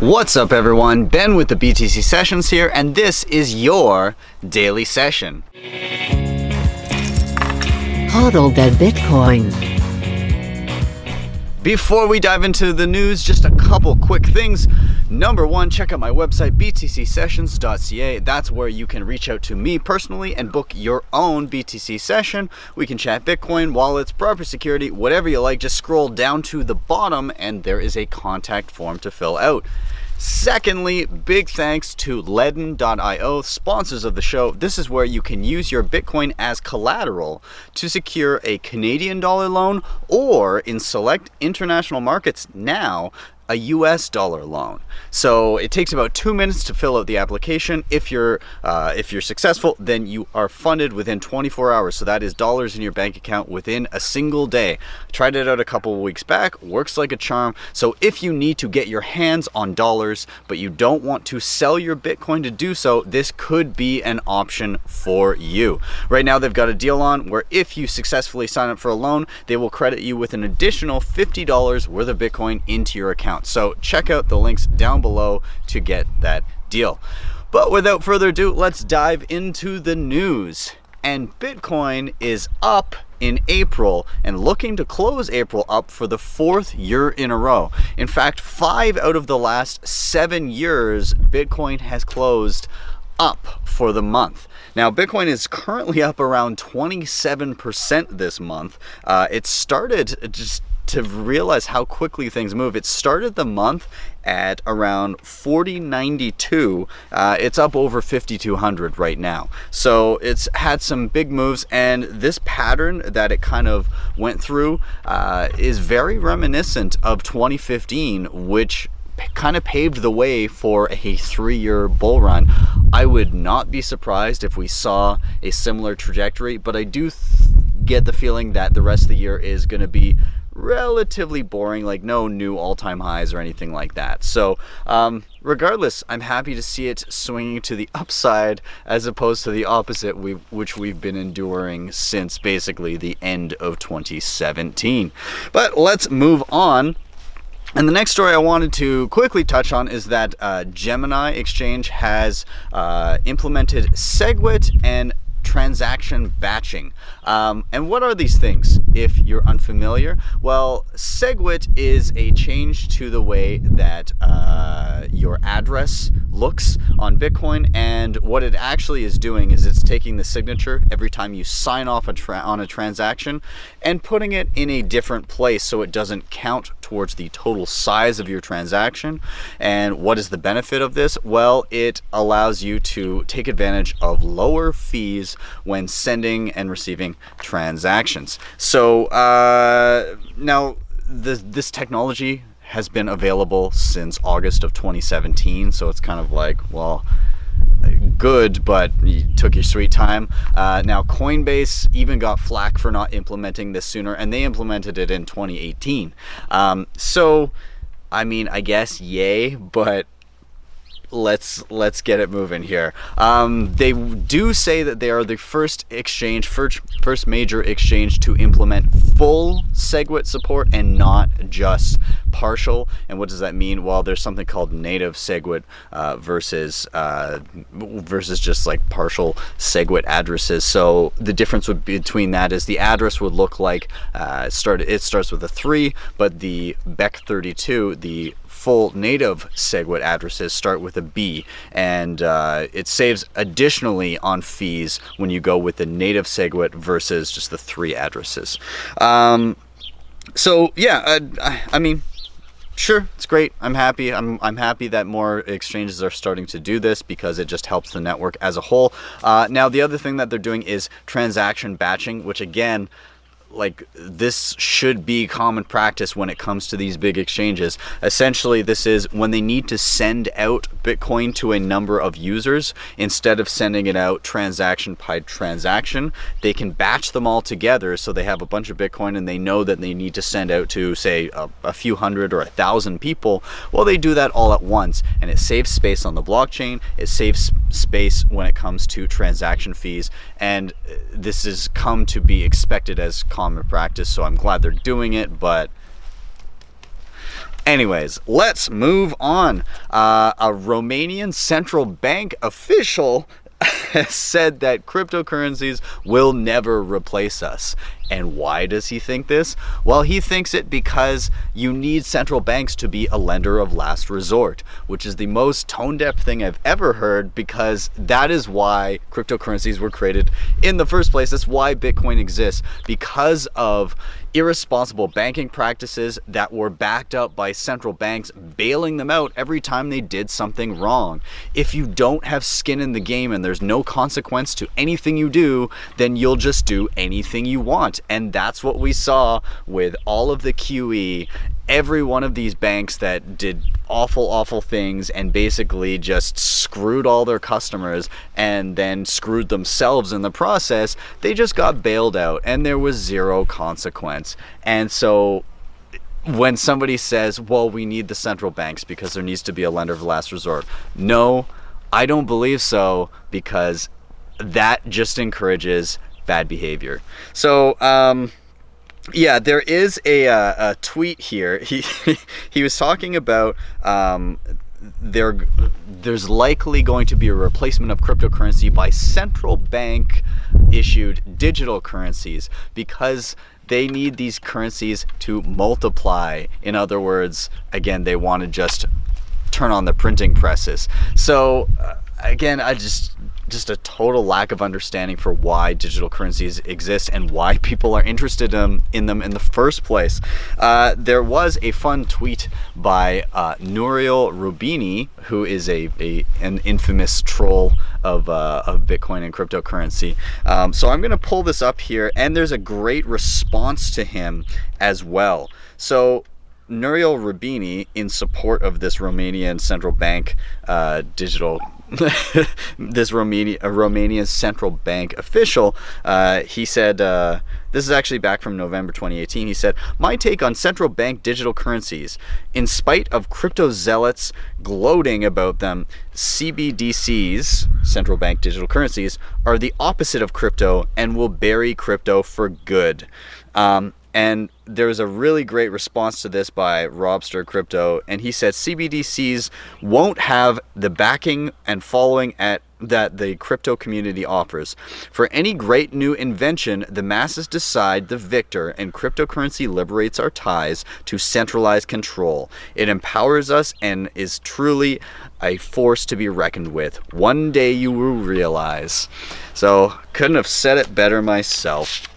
What's up everyone, Ben with the BTC Sessions here, and this is your daily session. Hodl that Bitcoin. Before we dive into the news, just a couple quick things. Number one, check out my website, btcsessions.ca. That's where you can reach out to me personally and book your own BTC session. We can chat Bitcoin, wallets, proper security, whatever you like. Just scroll down to the bottom and there is a contact form to fill out. Secondly, big thanks to Ledn.io, sponsors of the show. This is where you can use your Bitcoin as collateral to secure a Canadian dollar loan, or in select international markets now, a US dollar loan. So it takes about 2 minutes to fill out the application. If you're successful, then you are funded within 24 hours. So that is dollars in your bank account within a single day. I tried it out a couple of weeks back, works like a charm. So if you need to get your hands on dollars, but you don't want to sell your Bitcoin to do so, this could be an option for you. Right now they've got a deal on where if you successfully sign up for a loan, they will credit you with an additional $50 worth of Bitcoin into your account. So check out the links down below to get that deal. But without further ado, let's dive into the news. And Bitcoin is up in April and looking to close April up for the 4th year in a row. In fact, 5 out of the last 7 years, Bitcoin has closed up for the month. Now, Bitcoin is currently up around 27% this month. It started just to realize how quickly things move. It started the month at around 4092. It's up over 5200 right now. So it's had some big moves, and this pattern that it kind of went through is very reminiscent of 2015, which kind of paved the way for a 3-year bull run. I would not be surprised if we saw a similar trajectory, but I do get the feeling that the rest of the year is going to be relatively boring, like no new all-time highs or anything like that. So regardless, I'm happy to see it swinging to the upside as opposed to the opposite, which we've been enduring since basically the end of 2017. But let's move on. And the next story I wanted to quickly touch on is that Gemini Exchange has implemented Segwit and transaction batching. And what are these things if you're unfamiliar? Well, Segwit is a change to the way that your address looks on Bitcoin, and what it actually is doing is it's taking the signature every time you sign off on a transaction and putting it in a different place so it doesn't count towards the total size of your transaction. And what is the benefit of this? Well, it allows you to take advantage of lower fees when sending and receiving transactions. So now this technology has been available since August of 2017, so it's kind of like, well, good, but you took your sweet time. Now Coinbase even got flack for not implementing this sooner, and they implemented it in 2018. So I mean, I guess yay, but let's get it moving here. They do say that they are the first major exchange to implement full Segwit support and not just partial. And what does that mean? Well, there's something called native Segwit versus just like partial Segwit addresses. So the difference between that is the address would look like it starts with a 3, but the BEC32, the full native Segwit addresses, start with a B, and it saves additionally on fees when you go with the native Segwit versus just the 3 addresses. So yeah, I mean, sure, it's great. I'm happy. I'm happy that more exchanges are starting to do this because it just helps the network as a whole. Now, the other thing that they're doing is transaction batching, which again, like, this should be common practice when it comes to these big exchanges. Essentially, this is when they need to send out Bitcoin to a number of users, instead of sending it out transaction by transaction, they can batch them all together. So they have a bunch of Bitcoin and they know that they need to send out to, say, a few hundred or 1,000 people. Well, they do that all at once, and it saves space on the blockchain. It saves space when it comes to transaction fees, and this has come to be expected as common practice, so I'm glad they're doing it. But Anyways, let's move on. A Romanian Central Bank official has said that cryptocurrencies will never replace us. And why does he think this? Well, he thinks it because you need central banks to be a lender of last resort, which is the most tone-deaf thing I've ever heard, because that is why cryptocurrencies were created in the first place. That's why Bitcoin exists, because of irresponsible banking practices that were backed up by central banks bailing them out every time they did something wrong. If you don't have skin in the game and there's no consequence to anything you do, then you'll just do anything you want. And that's what we saw with all of the QE. Every one of these banks that did awful things and basically just screwed all their customers and then screwed themselves in the process, they just got bailed out and there was zero consequence. And so when somebody says, well, we need the central banks because there needs to be a lender of last resort, no, I don't believe so, because that just encourages bad behavior. So yeah, there is a tweet here. He was talking about there's likely going to be a replacement of cryptocurrency by central bank issued digital currencies, because they need these currencies to multiply. In other words, again, they want to just turn on the printing presses. So again, just a total lack of understanding for why digital currencies exist and why people are interested in them in the first place. There was a fun tweet by Nouriel Roubini, who is an infamous troll of Bitcoin and cryptocurrency. So I'm going to pull this up here, and there's a great response to him as well. So Nouriel Roubini, in support of this Romanian Central Bank digital this Romanian Central Bank official, he said, this is actually back from November 2018, he said, "My take on central bank digital currencies. In spite of crypto zealots gloating about them, CBDCs, central bank digital currencies, are the opposite of crypto and will bury crypto for good." And there was a really great response to this by Robster Crypto, and he said CBDCs won't have the backing and following that the crypto community offers. For any great new invention, the masses decide the victor, and cryptocurrency liberates our ties to centralized control. It empowers us and is truly a force to be reckoned with. One day you will realize. So, couldn't have said it better myself.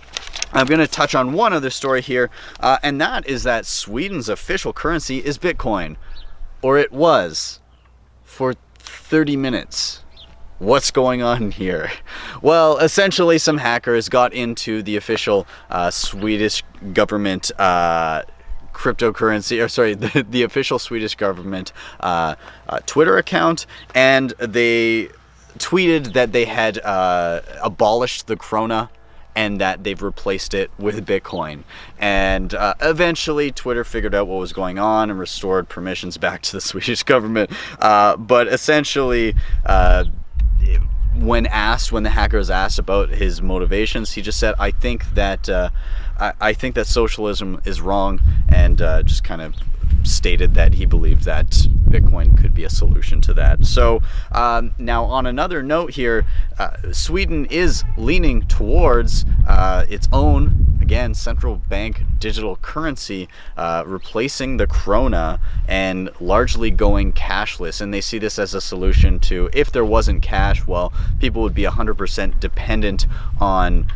I'm going to touch on one other story here, and that is that Sweden's official currency is Bitcoin. Or it was, for 30 minutes. What's going on here? Well, essentially some hackers got into the official Swedish government cryptocurrency, or sorry, the official Swedish government Twitter account, and they tweeted that they had abolished the krona and that they've replaced it with Bitcoin. And eventually Twitter figured out what was going on and restored permissions back to the Swedish government. But essentially, when the hackers asked about his motivations, he just said, I think that socialism is wrong, and just kind of stated that he believed that Bitcoin could be a solution to that. So now on another note here, Sweden is leaning towards its own, again, central bank digital currency, replacing the krona and largely going cashless. And they see this as a solution to, if there wasn't cash, well, people would be 100% dependent on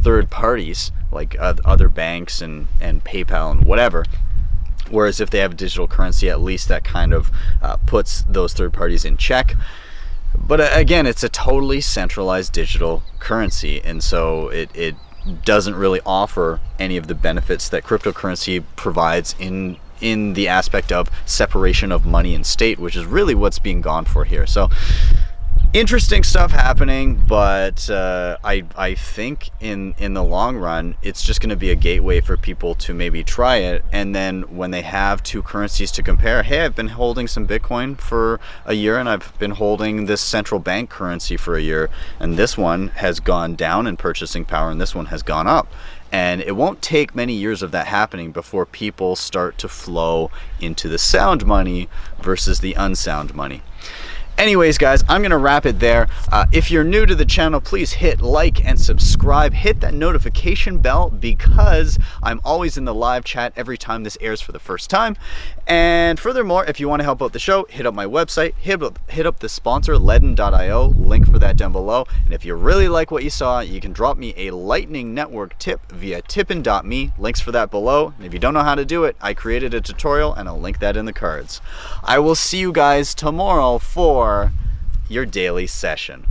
third parties like other banks and PayPal and whatever. Whereas if they have digital currency, at least that kind of puts those third parties in check. But again, it's a totally centralized digital currency, and so it doesn't really offer any of the benefits that cryptocurrency provides in the aspect of separation of money and state, which is really what's being gone for here. So interesting stuff happening, but I think in the long run, it's just going to be a gateway for people to maybe try it. And then when they have two currencies to compare, hey, I've been holding some Bitcoin for a year, and I've been holding this central bank currency for a year, and this one has gone down in purchasing power, and this one has gone up. And it won't take many years of that happening before people start to flow into the sound money versus the unsound money. Anyways, guys, I'm gonna wrap it there. If you're new to the channel, please hit like and subscribe. Hit that notification bell because I'm always in the live chat every time this airs for the first time. And furthermore, if you want to help out the show, hit up my website, hit up the sponsor, Ledn.io, link for that down below. And if you really like what you saw, you can drop me a Lightning Network tip via tippin.me, links for that below. And if you don't know how to do it, I created a tutorial and I'll link that in the cards. I will see you guys tomorrow for your daily session.